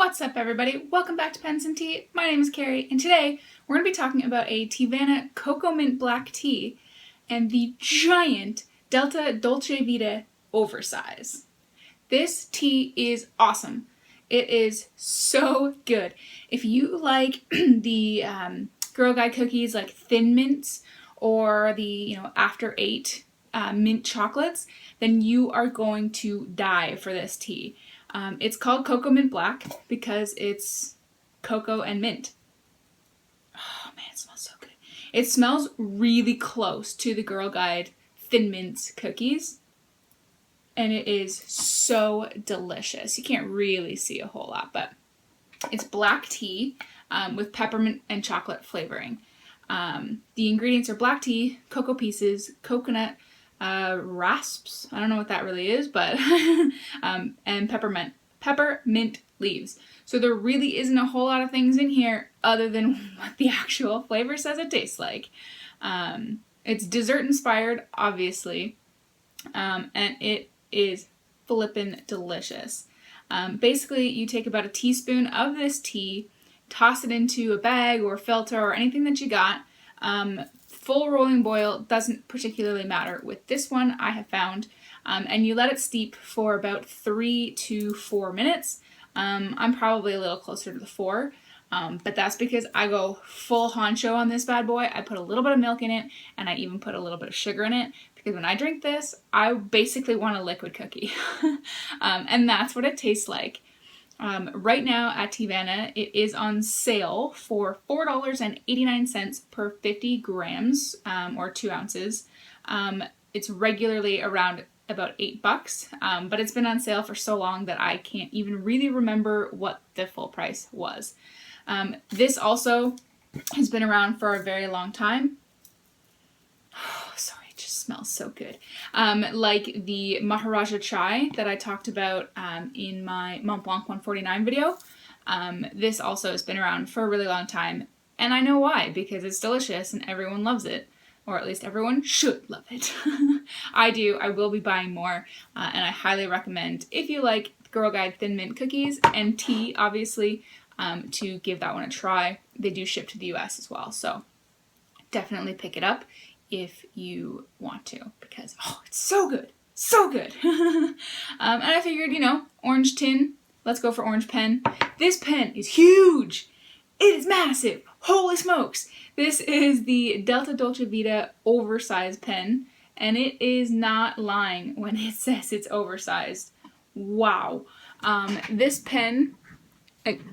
What's up, everybody? Welcome back to Pens and Tea. My name is Carrie, and today we're going to be talking about a Teavana Cocoa Mint Black Tea and the giant Dolcevita Oversize. This tea is awesome. It is so good. If you like the Girl Guide cookies like Thin Mints or the After 8 mint chocolates, then you are going to die for this tea. It's called Cocoa Mint Black because it's cocoa and mint. Oh man, it smells so good. It smells really close to the Girl Guide Thin Mints cookies. And it is so delicious. You can't really see a whole lot, but it's black tea with peppermint and chocolate flavoring. The ingredients are black tea, cocoa pieces, coconut rasps, I don't know what that really is, but and peppermint leaves. So there really isn't a whole lot of things in here other than what the actual flavor says it tastes like. It's dessert inspired, obviously, and it is flippin' delicious. Basically, you take about a teaspoon of this tea, toss it into a bag or filter or anything that you got. Full rolling boil doesn't particularly matter with this one, I have found, and you let it steep for about 3 to 4 minutes. I'm probably a little closer to the 4, but that's because I go full honcho on this bad boy. I put a little bit of milk in it, and I even put a little bit of sugar in it, because when I drink this, I basically want a liquid cookie, and that's what it tastes like. Right now at Teavana, it is on sale for $4.89 per 50 grams, or 2 ounces. It's regularly around about $8, but it's been on sale for so long that I can't even really remember what the full price was. This also has been around for a very long time. Oh, sorry. Smells so good. Like the Maharaja chai that I talked about in my Mont Blanc 149 video. This also has been around for a really long time, and I know why, because it's delicious and everyone loves it, or at least everyone should love it. I do. I will be buying more, and I highly recommend, if you like Girl Guide Thin Mint cookies and tea, obviously, to give that one a try. They do ship to the US as well, so definitely pick it up if you want to, because it's so good, so good. And I figured, orange tin, let's go for orange pen. This pen is huge. It is massive. Holy smokes. This is the Dolcevita Oversize pen, and it is not lying when it says it's oversized. Wow. This pen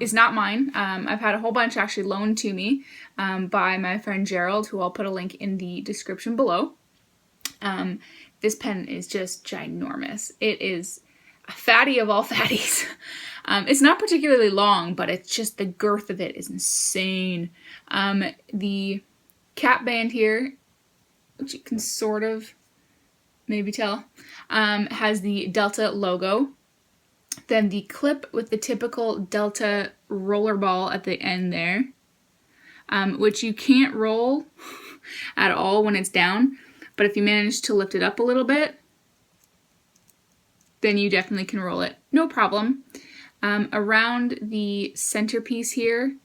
is not mine. I've had a whole bunch actually loaned to me by my friend Gerald, who I'll put a link in the description below. This pen is just ginormous. It is a fatty of all fatties. It's not particularly long, but it's just the girth of it is insane. The cap band here, which you can sort of maybe tell, has the Delta logo. Then the clip with the typical Delta roller ball at the end there, which you can't roll at all when it's down, but if you manage to lift it up a little bit, then you definitely can roll it, no problem. Around the centerpiece here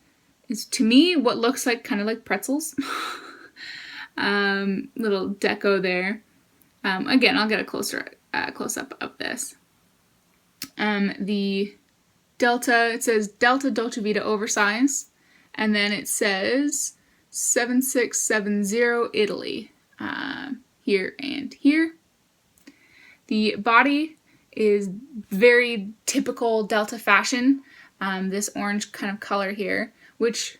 is, to me, what looks like kind of like pretzels. Little deco there. Again, I'll get a close-up of this. The Delta, it says Delta Dolcevita Oversize, and then it says 7670 Italy, here and here. The body is very typical Delta fashion, this orange kind of color here, which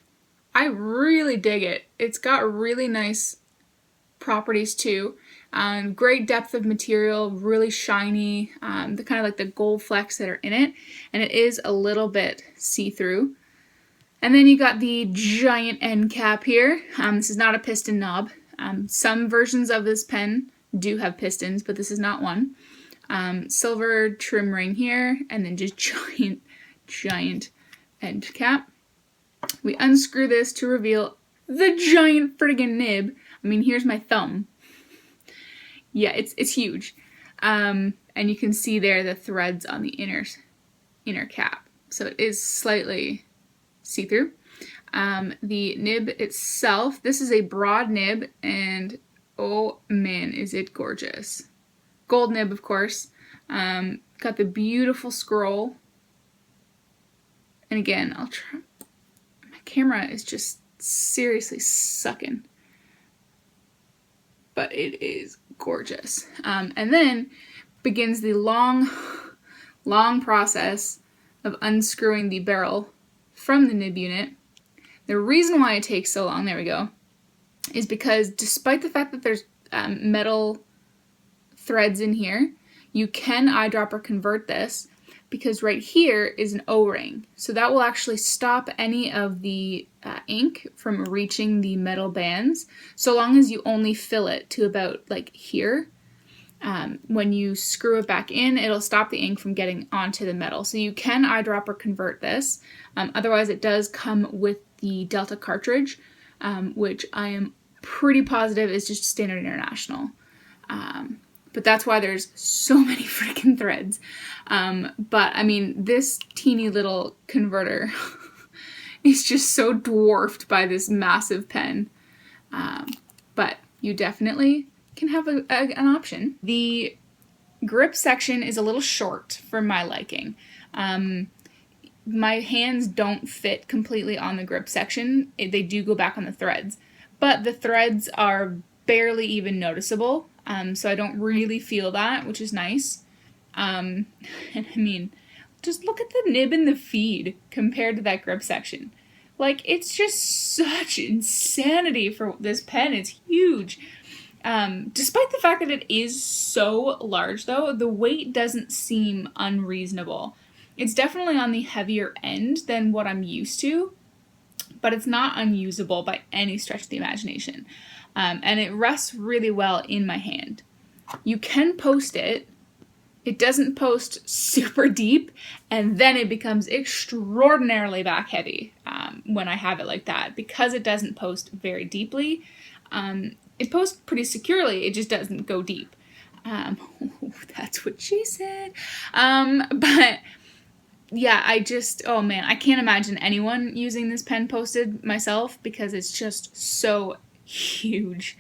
I really dig it. It's got really nice properties too. Great depth of material, really shiny, the kind of like the gold flecks that are in it, and it is a little bit see-through. And then you got the giant end cap here. This is not a piston knob. Some versions of this pen do have pistons, but this is not one. Silver trim ring here, and then just giant end cap. We unscrew this to reveal the giant friggin' nib. I mean, here's my thumb. Yeah, it's huge. And you can see there the threads on the inner cap. so it is slightly see-through. The nib itself, this is a broad nib, and oh man, is it gorgeous. Gold nib, of course. Got the beautiful scroll. And again, I'll try. My camera is just seriously sucking. But it is gorgeous. And then begins the long process of unscrewing the barrel from the nib unit. The reason why it takes so long, there we go, is because despite the fact that there's metal threads in here, you can eyedropper convert this, because right here is an O-ring. So that will actually stop any of the ink from reaching the metal bands, so long as you only fill it to about like here. When you screw it back in, it'll stop the ink from getting onto the metal. So you can eyedropper convert this. Otherwise, it does come with the Delta cartridge, which I am pretty positive is just standard international. But that's why there's so many freaking threads. But I mean, this teeny little converter is just so dwarfed by this massive pen. But you definitely can have an option. The grip section is a little short for my liking. My hands don't fit completely on the grip section. They do go back on the threads, but the threads are barely even noticeable. So I don't really feel that, which is nice. And I mean, just look at the nib and the feed compared to that grip section. Like, it's just such insanity for this pen. It's huge. Despite the fact that it is so large, though, the weight doesn't seem unreasonable. It's definitely on the heavier end than what I'm used to, but it's not unusable by any stretch of the imagination. And it rests really well in my hand. You can post it. It doesn't post super deep, and then it becomes extraordinarily back heavy when I have it like that. Because it doesn't post very deeply, it posts pretty securely, it just doesn't go deep. That's what she said. But yeah, oh man, I can't imagine anyone using this pen posted myself, because it's just so huge.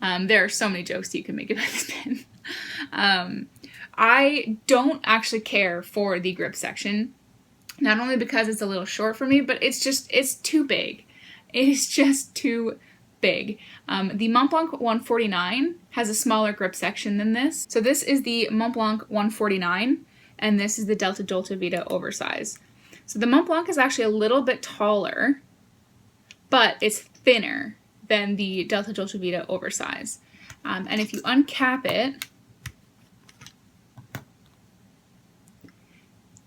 There are so many jokes you can make about this pen. I don't actually care for the grip section, not only because it's a little short for me, but it's too big. It's just too big. The Montblanc 149 has a smaller grip section than this. So this is the Montblanc 149, and this is the Delta Dolcevita Oversize. So the Montblanc is actually a little bit taller, but it's thinner than the Delta Dolcevita Oversize. And if you uncap it,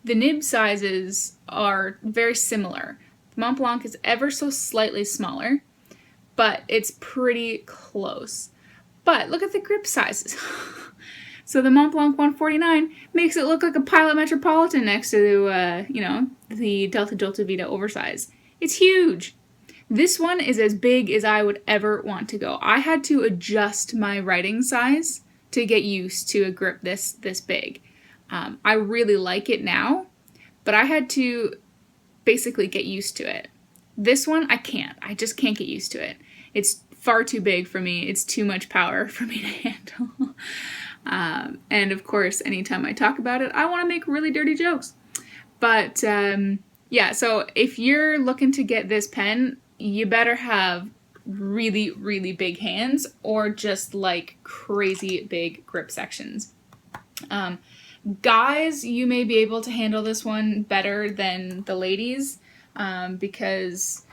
the nib sizes are very similar. The Montblanc is ever so slightly smaller, but it's pretty close. But look at the grip sizes. So the Montblanc 149 makes it look like a Pilot Metropolitan next to, the Delta Dolcevita Oversize. It's huge. This one is as big as I would ever want to go. I had to adjust my writing size to get used to a grip this big. I really like it now, but I had to basically get used to it. This one, I can't. I just can't get used to it. It's far too big for me. It's too much power for me to handle. And of course, anytime I talk about it, I want to make really dirty jokes. But yeah, so if you're looking to get this pen, you better have really, really big hands, or just like crazy big grip sections. Guys, you may be able to handle this one better than the ladies, because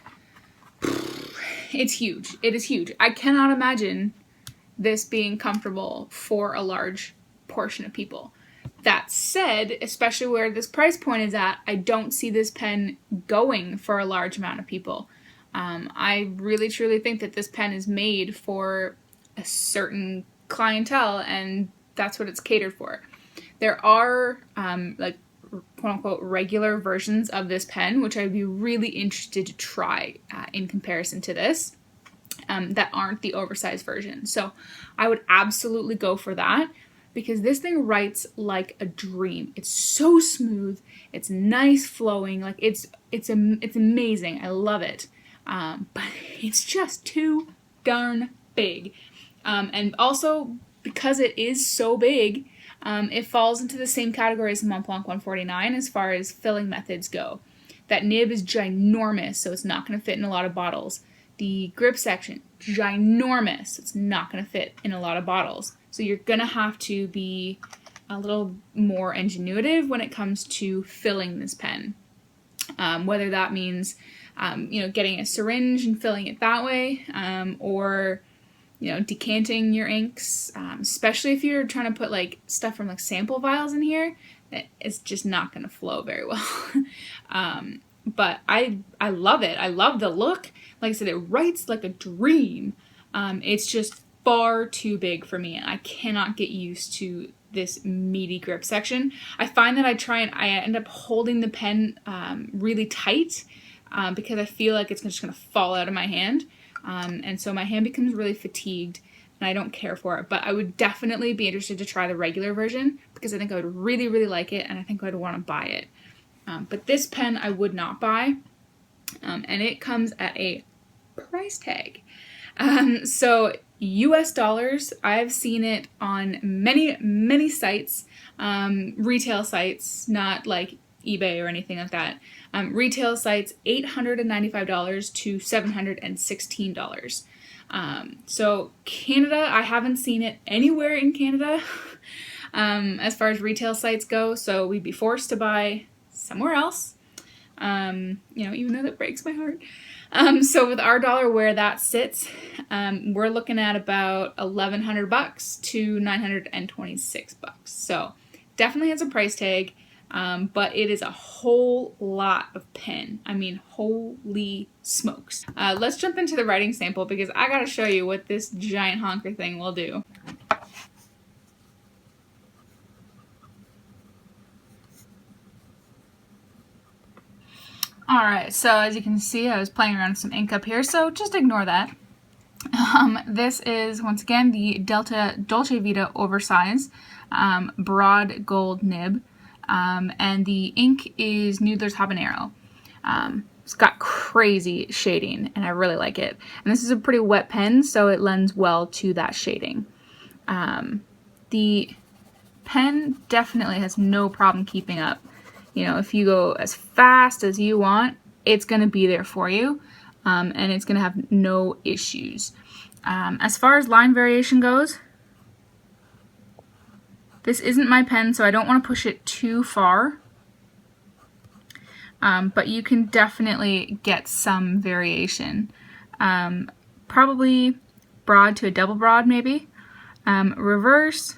it's huge. It is huge. I cannot imagine this being comfortable for a large portion of people. That said, especially where this price point is at, I don't see this pen going for a large amount of people. I really truly think that this pen is made for a certain clientele, and that's what it's catered for. There are like quote-unquote regular versions of this pen, which I'd be really interested to try in comparison to this, that aren't the oversized version. So I would absolutely go for that, because this thing writes like a dream. It's so smooth. It's nice flowing, like it's amazing. I love it. But it's just too darn big. And also, because it is so big, it falls into the same category as the Mont Blanc 149 as far as filling methods go. That nib is ginormous, so it's not going to fit in a lot of bottles. The grip section, ginormous. It's not going to fit in a lot of bottles. So you're going to have to be a little more ingenuitive when it comes to filling this pen. Whether that means, getting a syringe and filling it that way, or, decanting your inks, especially if you're trying to put like stuff from like sample vials in here, it's just not going to flow very well. But I love it. I love the look. Like I said, it writes like a dream. It's just far too big for me, and I cannot get used to this meaty grip section. I find that I end up holding the pen really tight because I feel like it's just going to fall out of my hand. And so my hand becomes really fatigued, and I don't care for it. But I would definitely be interested to try the regular version because I think I would really, really like it, and I think I'd want to buy it. But this pen I would not buy, and it comes at a price tag. So US dollars, I've seen it on many, many sites, retail sites, not like eBay or anything like that. Retail sites, $895 to $716. So Canada, I haven't seen it anywhere in Canada as far as retail sites go, so we'd be forced to buy somewhere else, even though that breaks my heart. So with our dollar where that sits, we're looking at about $1,100 to $926. So definitely has a price tag, but it is a whole lot of pen. I mean, holy smokes. Let's jump into the writing sample because I gotta show you what this giant honker thing will do. Alright, so as you can see, I was playing around with some ink up here, so just ignore that. This is, once again, the Dolcevita Oversize broad gold nib, and the ink is Noodler's Habanero. It's got crazy shading, and I really like it. And this is a pretty wet pen, so it lends well to that shading. The pen definitely has no problem keeping up. If you go as fast as you want, it's going to be there for you, and it's going to have no issues. As far as line variation goes, this isn't my pen, so I don't want to push it too far, but you can definitely get some variation. Probably broad to a double broad, maybe. Reverse.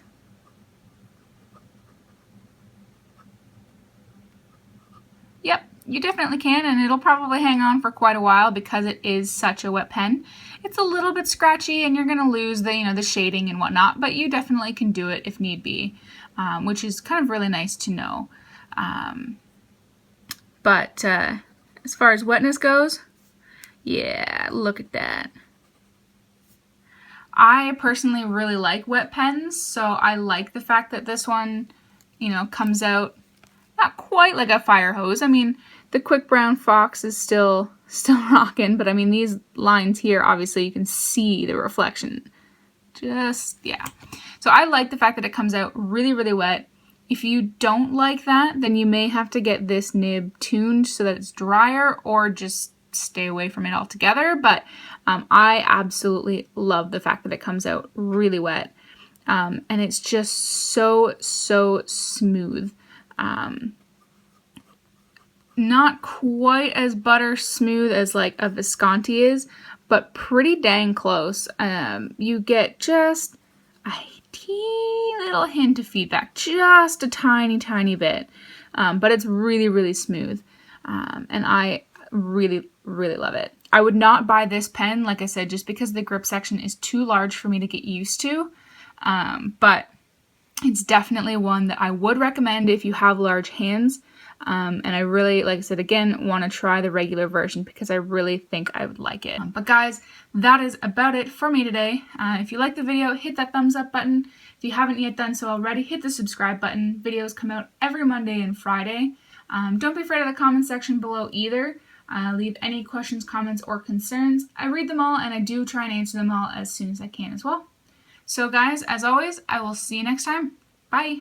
Yep, you definitely can, and it'll probably hang on for quite a while because it is such a wet pen. It's a little bit scratchy, and you're going to lose the the shading and whatnot, but you definitely can do it if need be, which is kind of really nice to know. But as far as wetness goes, yeah, look at that. I personally really like wet pens, so I like the fact that this one, comes out not quite like a fire hose. I mean, the Quick Brown Fox is still rocking, but I mean, these lines here, obviously you can see the reflection. Yeah. So I like the fact that it comes out really, really wet. If you don't like that, then you may have to get this nib tuned so that it's drier, or just stay away from it altogether. But I absolutely love the fact that it comes out really wet. And it's just so smooth. Not quite as butter smooth as like a Visconti is, but pretty dang close. You get just a teeny little hint of feedback, just a tiny bit, but it's really smooth, and I really love it. I would not buy this pen, like I said, just because the grip section is too large for me to get used to, but it's definitely one that I would recommend if you have large hands. And I really, like I said, again, want to try the regular version because I really think I would like it. But guys, that is about it for me today. If you liked the video, hit that thumbs up button. If you haven't yet done so already, hit the subscribe button. Videos come out every Monday and Friday. Don't be afraid of the comment section below either. Leave any questions, comments, or concerns. I read them all, and I do try and answer them all as soon as I can as well. So guys, as always, I will see you next time. Bye!